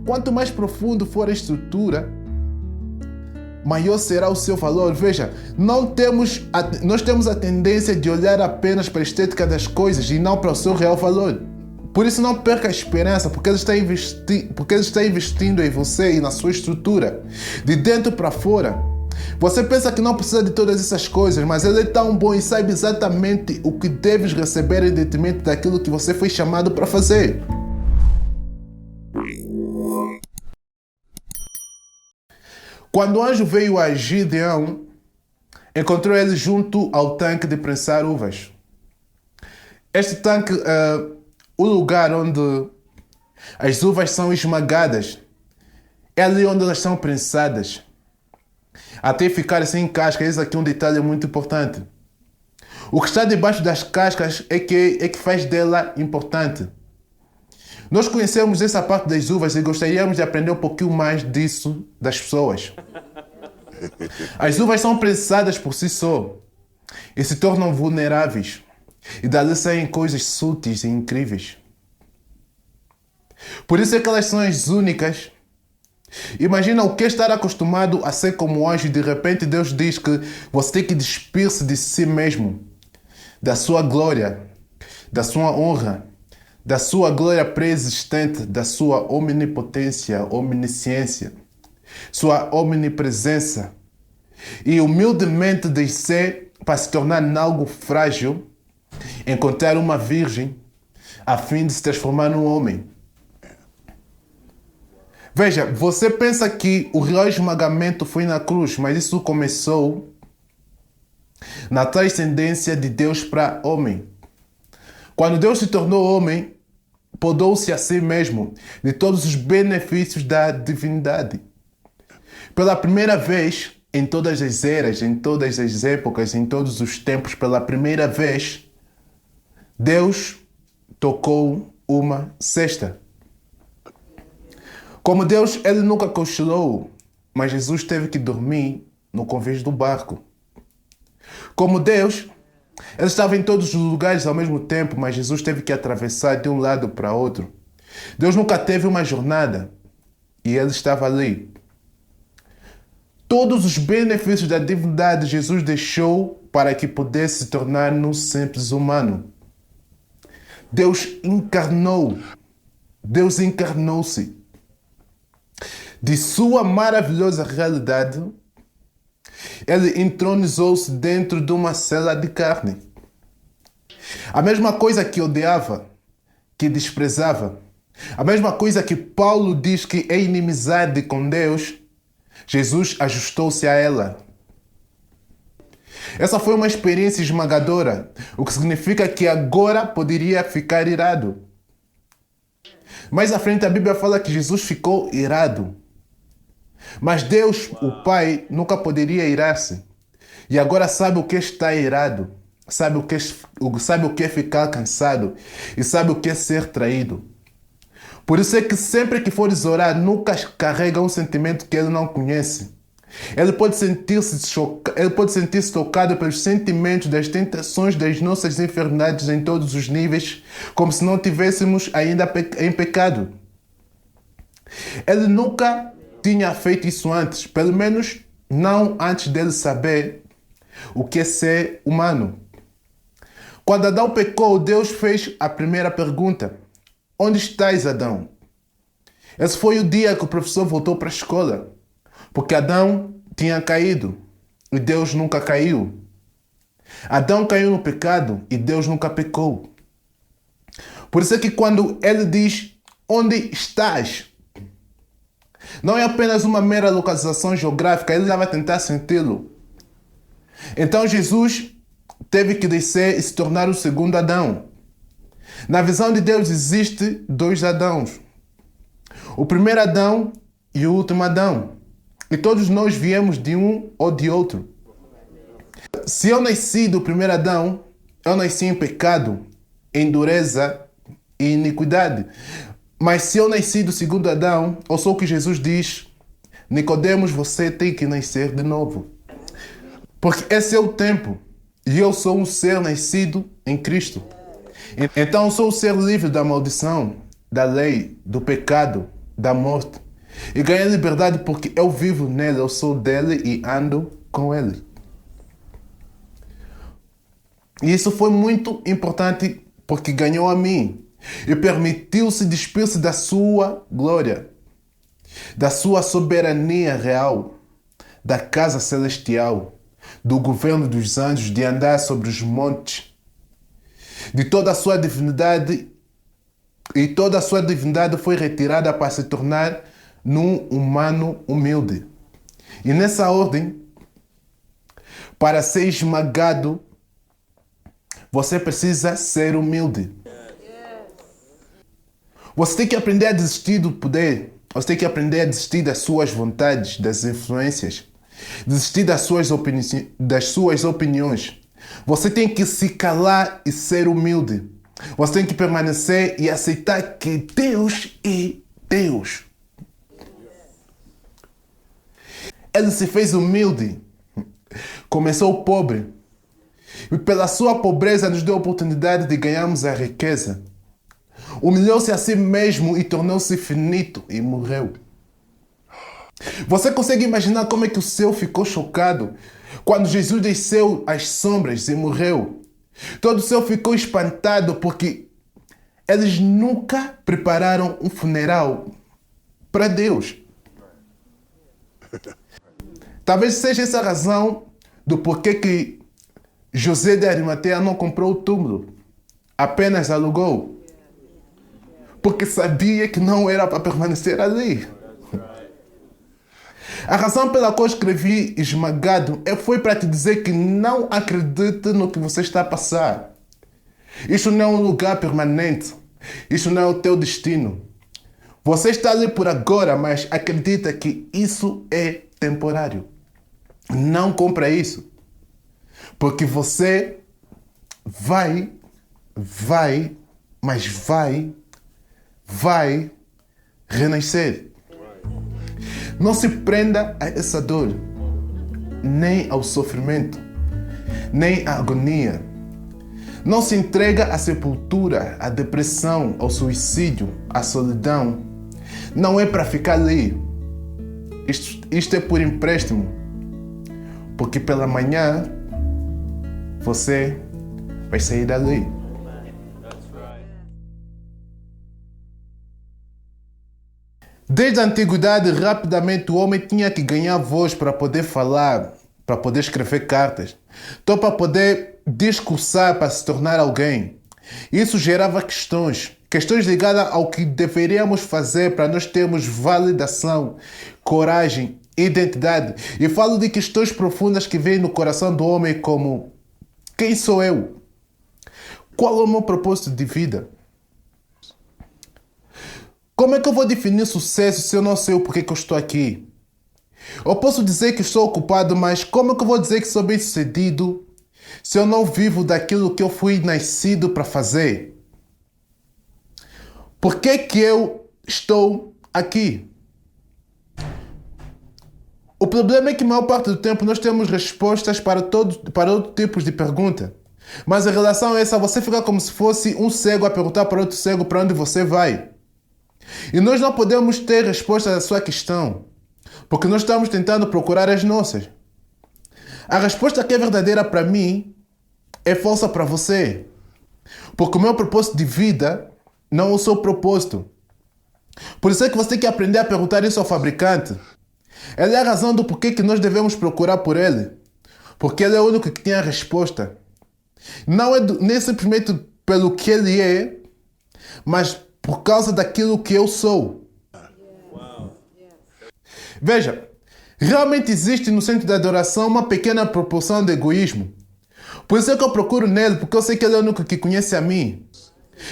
quanto mais profundo for a estrutura, maior será o seu valor. Veja, nós temos a tendência de olhar apenas para a estética das coisas e não para o seu real valor. Por isso não perca a esperança, porque Ele está investindo em você e na sua estrutura, de dentro para fora. Você pensa que não precisa de todas essas coisas, mas Ele é tão bom e sabe exatamente o que deves receber em detrimento daquilo que você foi chamado para fazer. Quando o anjo veio a Gideão, encontrou ele junto ao tanque de prensar uvas. Este tanque o lugar onde as uvas são esmagadas. É ali onde elas são prensadas, até ficarem sem casca. Esse aqui é um detalhe muito importante. O que está debaixo das cascas é que faz dela importante. Nós conhecemos essa parte das uvas e gostaríamos de aprender um pouquinho mais disso das pessoas. As uvas são prensadas por si só e se tornam vulneráveis. E dali saem coisas sutis e incríveis. Por isso é que elas são as únicas. Imagina o que é estar acostumado a ser como anjo e de repente Deus diz que você tem que despir-se de si mesmo, da sua glória, da sua honra, da sua glória pré-existente, da sua omnipotência, omnisciência, sua omnipresença, e humildemente descer para se tornar em algo frágil, encontrar uma virgem a fim de se transformar num homem. Veja, você pensa que o real esmagamento foi na cruz, mas isso começou na transcendência de Deus para homem. Quando Deus se tornou homem, podou-se a si mesmo de todos os benefícios da divindade. Pela primeira vez, em todas as eras, em todas as épocas, em todos os tempos, pela primeira vez, Deus tocou uma cesta. Como Deus, Ele nunca cochilou, mas Jesus teve que dormir no convés do barco. Como Deus, Ele estava em todos os lugares ao mesmo tempo, mas Jesus teve que atravessar de um lado para outro. Deus nunca teve uma jornada e Ele estava ali. Todos os benefícios da divindade Jesus deixou para que pudesse se tornar um simples humano. Deus encarnou-se. De sua maravilhosa realidade, Ele entronizou-se dentro de uma cela de carne. A mesma coisa que odiava, que desprezava, a mesma coisa que Paulo diz que é inimizade com Deus, Jesus ajustou-se a ela. Essa foi uma experiência esmagadora, o que significa que agora poderia ficar irado. Mais à frente a Bíblia fala que Jesus ficou irado. Mas Deus, o Pai, nunca poderia irar-se. E agora sabe o que é estar irado, sabe o que é ficar cansado e sabe o que é ser traído. Por isso é que sempre que fores orar, nunca carrega um sentimento que Ele não conhece. Ele pode sentir-se tocado pelos sentimentos das tentações das nossas enfermidades em todos os níveis, como se não tivéssemos ainda em pecado. Ele nunca tinha feito isso antes, pelo menos não antes dele saber o que é ser humano. Quando Adão pecou, Deus fez a primeira pergunta: onde estás, Adão? Esse foi o dia que o professor voltou para a escola, porque Adão tinha caído e Deus nunca caiu. Adão caiu no pecado e Deus nunca pecou. Por isso é que quando ele diz onde estás, não é apenas uma mera localização geográfica, ele já vai tentar senti-lo. Então Jesus teve que descer e se tornar o segundo Adão. Na visão de Deus existe dois Adãos. O primeiro Adão e o último Adão. E todos nós viemos de um ou de outro. Se eu nasci do primeiro Adão, eu nasci em pecado, em dureza e iniquidade. Mas se eu nasci do segundo Adão, eu sou o que Jesus diz: Nicodemos, você tem que nascer de novo. Porque esse é o tempo. E eu sou um ser nascido em Cristo. Então eu sou um ser livre da maldição, da lei, do pecado da morte. E ganhei liberdade porque eu vivo nele, eu sou dele e ando com ele. E isso foi muito importante porque ganhou a mim e permitiu-se despir-se da sua glória, da sua soberania real, da casa celestial, do governo dos anjos, de andar sobre os montes, de toda a sua divindade, e toda a sua divindade foi retirada para se tornar num humano humilde. E nessa ordem, para ser esmagado, você precisa ser humilde. Você tem que aprender a desistir do poder. Você tem que aprender a desistir das suas vontades, das influências. Desistir das suas opiniões. Você tem que se calar e ser humilde. Você tem que permanecer e aceitar que Deus é Deus. Ele se fez humilde. Começou pobre. E pela sua pobreza nos deu a oportunidade de ganharmos a riqueza. Humilhou-se a si mesmo e tornou-se finito e morreu. Você consegue imaginar como é que o céu ficou chocado quando Jesus desceu às sombras e morreu? Todo o céu ficou espantado porque eles nunca prepararam um funeral para Deus. Talvez seja essa a razão do porquê que José de Arimateia não comprou o túmulo, apenas alugou. Porque sabia que não era para permanecer ali. A razão pela qual escrevi esmagado foi para te dizer que não acredite no que você está a passar. Isto não é um lugar permanente. Isto não é o teu destino. Você está ali por agora, mas acredita que isso é temporário. Não compra isso. Porque você vai renascer. Não se prenda a essa dor, nem ao sofrimento, nem à agonia. Não se entrega à sepultura, à depressão, ao suicídio, à solidão. Não é para ficar ali. Isto é por empréstimo. Porque pela manhã você vai sair dali. Desde a antiguidade, rapidamente o homem tinha que ganhar voz para poder falar, para poder escrever cartas. Então, para poder discursar, para se tornar alguém. Isso gerava questões ligadas ao que deveríamos fazer para nós termos validação, coragem, identidade. E falo de questões profundas que vêm no coração do homem como: quem sou eu? Qual é o meu propósito de vida? Como é que eu vou definir sucesso se eu não sei o porquê que eu estou aqui? Eu posso dizer que estou ocupado, mas como é que eu vou dizer que sou bem-sucedido se eu não vivo daquilo que eu fui nascido para fazer? Por que que eu estou aqui? O problema é que a maior parte do tempo nós temos respostas para outro tipo de pergunta. Mas em relação a essa, você fica como se fosse um cego a perguntar para outro cego para onde você vai. E nós não podemos ter resposta à sua questão, porque nós estamos tentando procurar as nossas. A resposta que é verdadeira para mim é falsa para você, porque o meu propósito de vida não é o seu propósito. Por isso é que você tem que aprender a perguntar isso ao fabricante. Ele é a razão do porquê que nós devemos procurar por ele, porque ele é o único que tem a resposta. Não é nem simplesmente pelo que ele é, mas por causa daquilo que eu sou. Veja, realmente existe no centro da adoração uma pequena proporção de egoísmo. Por isso é que eu procuro nele, porque eu sei que ele é o único que conhece a mim.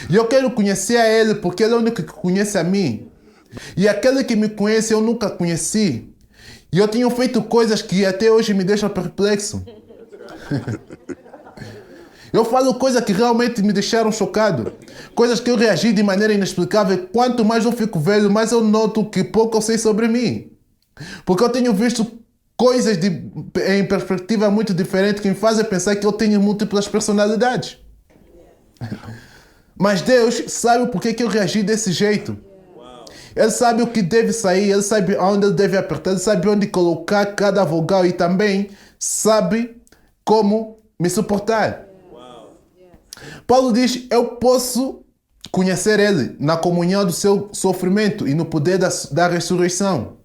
E eu quero conhecer a ele, porque ele é o único que conhece a mim. E aquele que me conhece eu nunca conheci. E eu tenho feito coisas que até hoje me deixam perplexo. Eu falo coisas que realmente me deixaram chocado. Coisas que eu reagi de maneira inexplicável. Quanto mais eu fico velho, mais eu noto que pouco eu sei sobre mim. Porque eu tenho visto coisas em perspectiva muito diferente que me fazem pensar que eu tenho múltiplas personalidades. Mas Deus sabe por que eu reagi desse jeito. Ele sabe o que deve sair, ele sabe onde ele deve apertar, ele sabe onde colocar cada vogal e também sabe como me suportar. Paulo diz, eu posso conhecer ele na comunhão do seu sofrimento e no poder da ressurreição.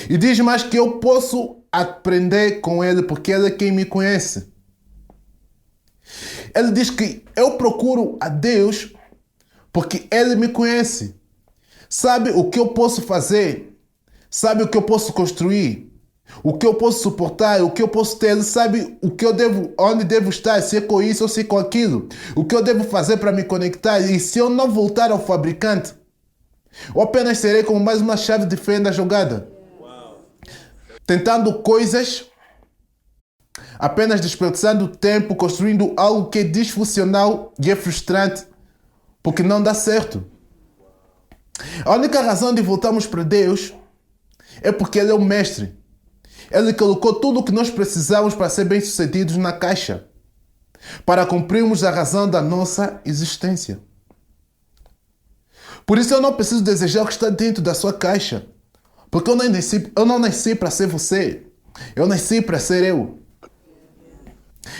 E diz mais que eu posso aprender com ele porque ele é quem me conhece. Ele diz que eu procuro a Deus porque ele me conhece. Sabe o que eu posso fazer, sabe o que eu posso construir, o que eu posso suportar, o que eu posso ter. Ele sabe o que eu devo, onde devo estar, se é com isso ou se é com aquilo, o que eu devo fazer para me conectar. E se eu não voltar ao fabricante, eu apenas serei como mais uma chave de fenda jogada, tentando coisas, apenas desperdiçando tempo, construindo algo que é disfuncional e é frustrante, porque não dá certo. A única razão de voltarmos para Deus é porque Ele é o Mestre. Ele colocou tudo o que nós precisamos para ser bem-sucedidos na caixa, para cumprirmos a razão da nossa existência. Por isso eu não preciso desejar o que está dentro da sua caixa, porque eu não nasci para ser você. Eu nasci para ser eu.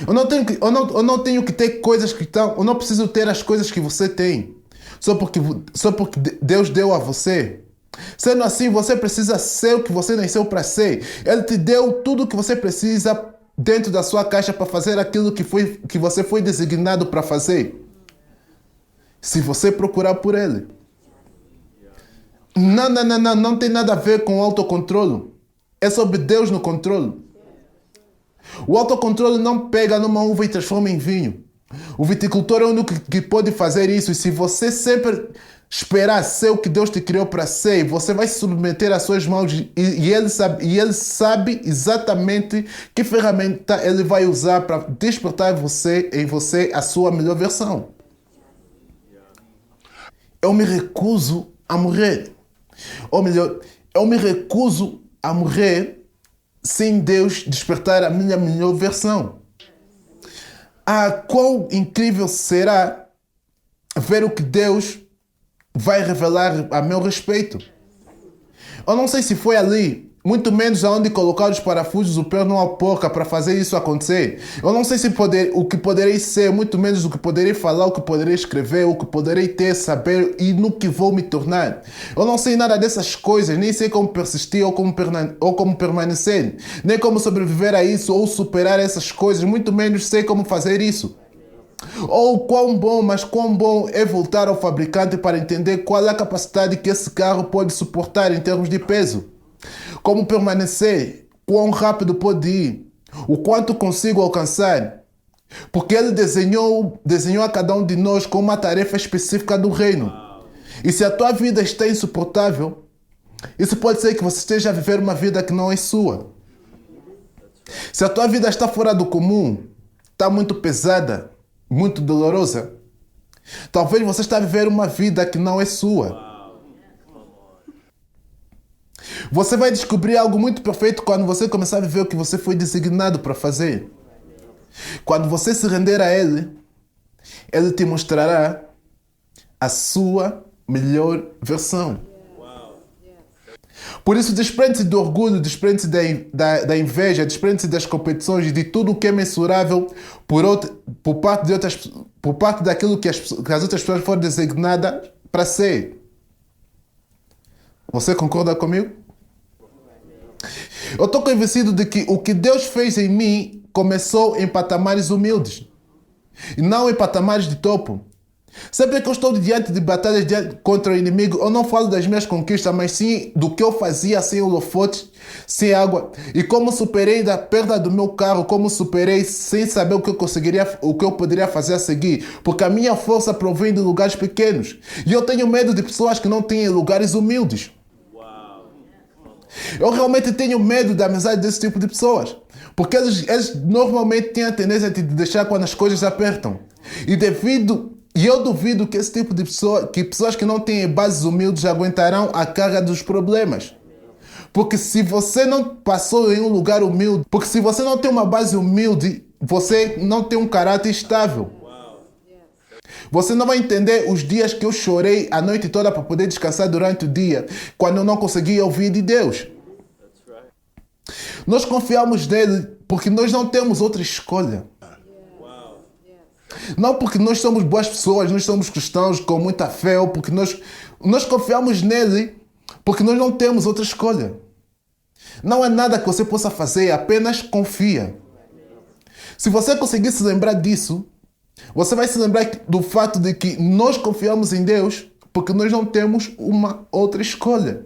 Eu não tenho que ter coisas que estão... Eu não preciso ter as coisas que você tem. Só porque Deus deu a você. Sendo assim, você precisa ser o que você nasceu para ser. Ele te deu tudo o que você precisa dentro da sua caixa para fazer aquilo que você foi designado para fazer. Se você procurar por Ele. Não tem nada a ver com autocontrole. É sobre Deus no controle. O autocontrole não pega numa uva e transforma em vinho. O viticultor é o único que pode fazer isso. E se você sempre esperar ser o que Deus te criou para ser, você vai se submeter às suas mãos e ele sabe exatamente que ferramenta ele vai usar para despertar em você a sua melhor versão. Eu me recuso a morrer. Ou melhor, eu me recuso a morrer sem Deus despertar a minha melhor versão. Quão incrível será ver o que Deus vai revelar a meu respeito. Eu não sei se foi ali, muito menos aonde colocar os parafusos, o pé numa porca para fazer isso acontecer. Eu não sei o que poderei ser, muito menos o que poderei falar, o que poderei escrever, o que poderei ter, saber e no que vou me tornar. Eu não sei nada dessas coisas, nem sei como persistir ou como permanecer, nem como sobreviver a isso ou superar essas coisas, muito menos sei como fazer isso. Ou quão bom é voltar ao fabricante para entender qual é a capacidade que esse carro pode suportar em termos de peso. Como permanecer, quão rápido pode ir, o quanto consigo alcançar. Porque Ele desenhou a cada um de nós com uma tarefa específica do reino. E se a tua vida está insuportável, isso pode ser que você esteja a viver uma vida que não é sua. Se a tua vida está fora do comum, está muito pesada, muito dolorosa, talvez você está a viver uma vida que não é sua. Você vai descobrir algo muito perfeito quando você começar a viver o que você foi designado para fazer. Quando você se render a Ele, Ele te mostrará a sua melhor versão. Por isso, desprende-se do orgulho, desprende-se da inveja, desprende-se das competições e de tudo o que é mensurável por parte daquilo que as outras pessoas foram designadas para ser. Você concorda comigo? Eu estou convencido de que o que Deus fez em mim começou em patamares humildes e não em patamares de topo. Sempre que eu estou diante de batalhas contra o inimigo, eu não falo das minhas conquistas, mas sim do que eu fazia sem holofotes, sem água. E como superei da perda do meu carro, como superei sem saber o que eu poderia fazer a seguir. Porque a minha força provém de lugares pequenos. E eu tenho medo de pessoas que não têm lugares humildes. Eu realmente tenho medo da amizade desse tipo de pessoas. Porque eles normalmente têm a tendência de deixar quando as coisas apertam. E eu duvido que esse tipo de pessoas que não têm bases humildes aguentarão a carga dos problemas. Porque se você não passou em um lugar humilde, porque se você não tem uma base humilde, você não tem um caráter estável. Você não vai entender os dias que eu chorei a noite toda para poder descansar durante o dia, quando eu não conseguia ouvir de Deus. Nós confiamos nele porque nós não temos outra escolha. Não porque nós somos boas pessoas, nós somos cristãos com muita fé, ou porque nós confiamos nele porque nós não temos outra escolha. Não há nada que você possa fazer, apenas confia. Se você conseguir se lembrar disso, você vai se lembrar do fato de que nós confiamos em Deus porque nós não temos uma outra escolha.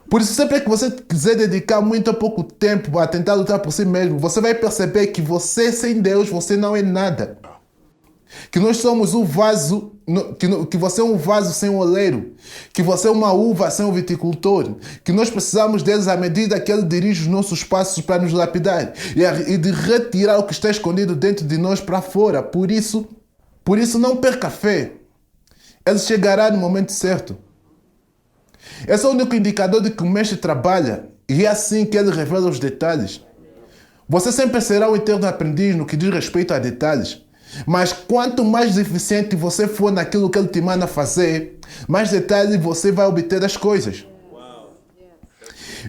Por isso, sempre que você quiser dedicar muito ou pouco tempo a tentar lutar por si mesmo, você vai perceber que você sem Deus, você não é nada. Que nós somos um vaso, que você é um vaso sem um oleiro, que você é uma uva sem um viticultor, que nós precisamos deles à medida que ele dirige os nossos passos para nos lapidar e de retirar o que está escondido dentro de nós para fora. Por isso não perca a fé. Ele chegará no momento certo. Esse é o único indicador de que o mestre trabalha e é assim que ele revela os detalhes. Você sempre será um eterno aprendiz no que diz respeito a detalhes. Mas quanto mais deficiente você for naquilo que ele te manda fazer, mais detalhes você vai obter das coisas.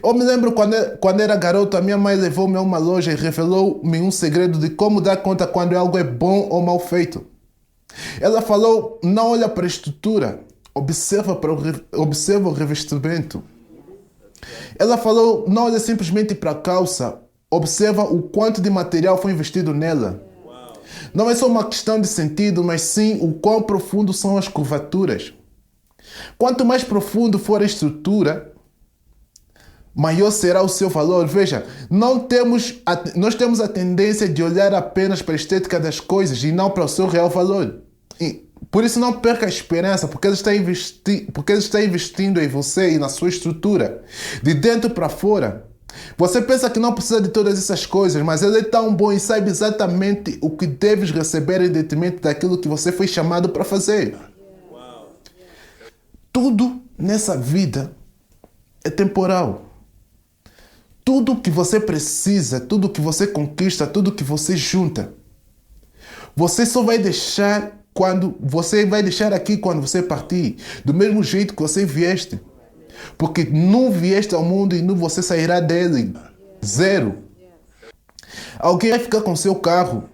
Eu me lembro quando era garoto, a minha mãe levou-me a uma loja e revelou-me um segredo de como dar conta quando algo é bom ou mal feito. Ela falou, não olha para a estrutura, observa o revestimento. Ela falou, não olha simplesmente para a calça, observa o quanto de material foi investido nela. Não é só uma questão de sentido, mas sim o quão profundo são as curvaturas. Quanto mais profundo for a estrutura, maior será o seu valor. Veja, nós temos a tendência de olhar apenas para a estética das coisas e não para o seu real valor. E por isso não perca a esperança, porque ele está investindo em você e na sua estrutura, de dentro para fora. Você pensa que não precisa de todas essas coisas, mas ele é tão bom e sabe exatamente o que deves receber em detrimento daquilo que você foi chamado para fazer. Tudo nessa vida é temporal. Tudo que você precisa, tudo que você conquista, tudo que você junta, você só vai deixar aqui quando você partir, do mesmo jeito que você vieste. Porque não vieste ao mundo e não você sairá dele. Zero. Alguém vai ficar com seu carro,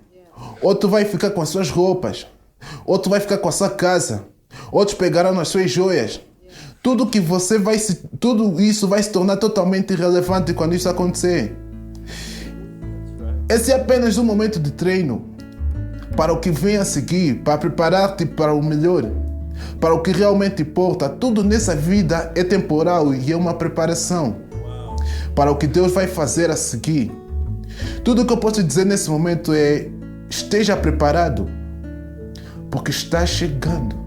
outro vai ficar com as suas roupas, outro vai ficar com a sua casa, outros pegarão as suas joias. Tudo isso vai se tornar totalmente irrelevante quando isso acontecer. Esse é apenas um momento de treino para o que vem a seguir, para preparar-te para o melhor, para o que realmente importa. Tudo nessa vida é temporal e é uma preparação para o que Deus vai fazer a seguir. Tudo o que eu posso dizer nesse momento é: esteja preparado, porque está chegando.